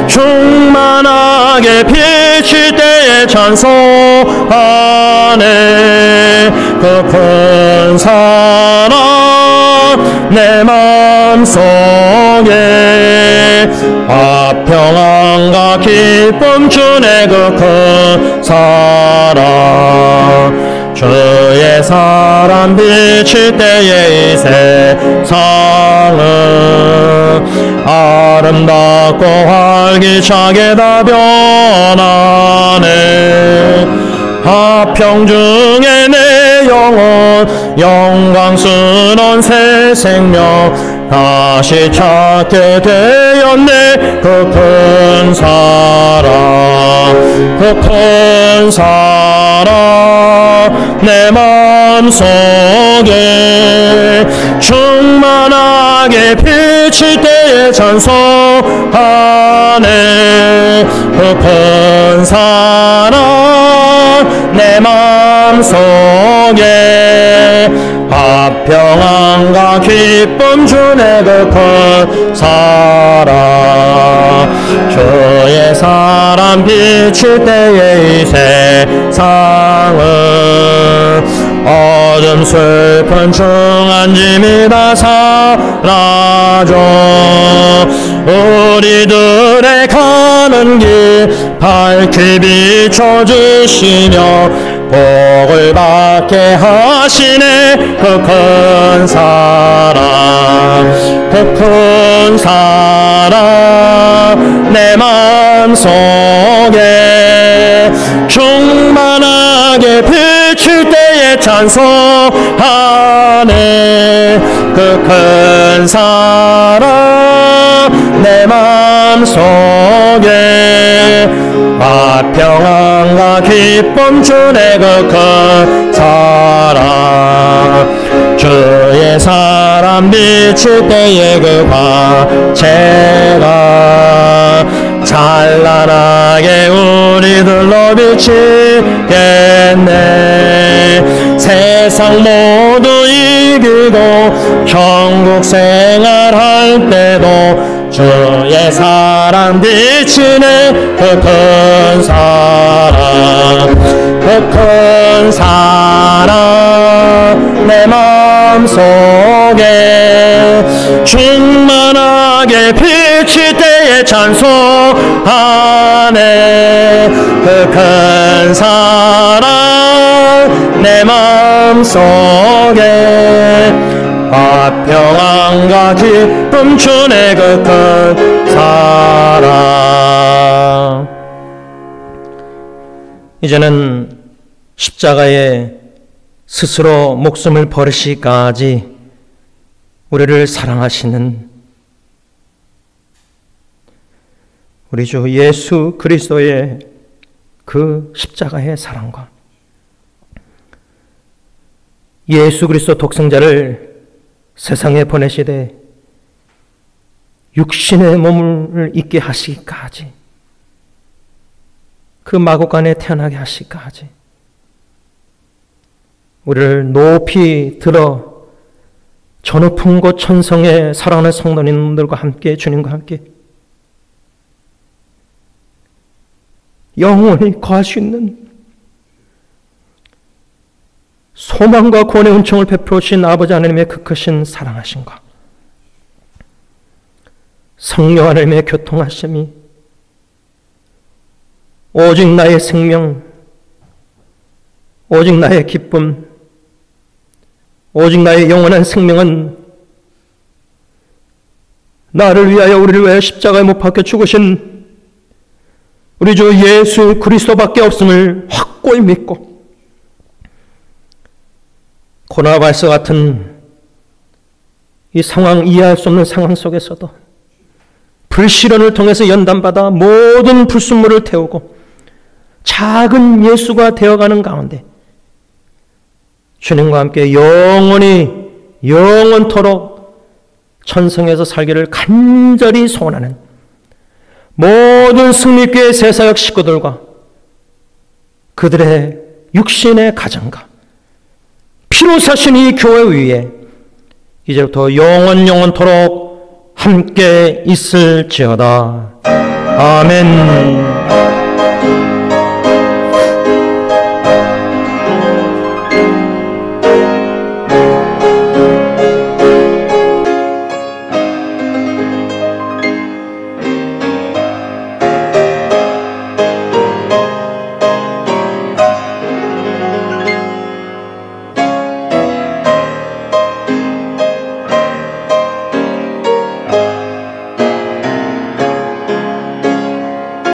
충만하게 비칠 때에 찬송하네 그 큰 사랑 내 마음속에 화평함과 기쁨 주네 그 큰 사랑 주의 사람 비칠 때에 이 세상은 아름답고 활기차게 다 변하네. 화평중에 내 영혼 영광스러운 새 생명 다시 찾게 되었네. 그 큰 사랑, 그 큰 사랑 내 마음속에 충만하게 비칠 때에 찬송하네. 그 큰 사랑 내 마음속에 화평함과 기쁨 주네. 그 큰 사랑 주의 사랑 비칠 때에 이 세상은 어둠 슬픈 중한 짐이 다 사라져. 우리들의 가는 길 밝히 비춰주시며 복을 받게 하시네. 그 큰 사랑, 그 큰 사랑 내 마음속에 충만하게 비칠 때에 찬송하네. 그 큰 사랑 내 마음속에 화평함과 기쁨 주네. 그 큰 사랑 주의 사랑 비칠 때에 그 화채가 찬란하게 우리들로 비치겠네. 세상 모두 이기고 천국 생활할 때도 주의 사랑 비치네. 그 큰 사랑, 그 큰 사랑 내 마음속에 충만하게 비칠 때에 찬송하네. 그 큰 사랑 내 마음속에 화평함과 기쁨 주네. 그 큰 사랑. 이제는 십자가에 스스로 목숨을 버리시기까지 우리를 사랑하시는 우리 주 예수 그리스도의 그 십자가의 사랑과 예수 그리스도 독생자를 세상에 보내시되 육신의 몸을 입게 하시기까지, 그 마구간에 태어나게 하시기까지 우리를 높이 들어 저 높은 곳 천성에 사랑하는 성도님들과 함께, 주님과 함께 영원히 거할 수 있는 소망과 구원의 은총을 베풀어 주신 아버지 하나님의 그 크신 사랑하심과 성령 하나님의 교통하심이 오직 나의 생명, 오직 나의 기쁨, 오직 나의 영원한 생명은 나를 위하여, 우리를 위하여 십자가에 못 박혀 죽으신 우리 주 예수 그리스도밖에 없음을 확고히 믿고, 고난과 발사 같은 이 상황, 이해할 수 없는 상황 속에서도 불시련을 통해서 연단받아 모든 불순물을 태우고 작은 예수가 되어가는 가운데 주님과 함께 영원히, 영원토록 천성에서 살기를 간절히 소원하는 모든 승리교회 새사역 식구들과 그들의 육신의 가정과 피로 사신 이 교회 위에 이제부터 영원토록 함께 있을지어다. 아멘.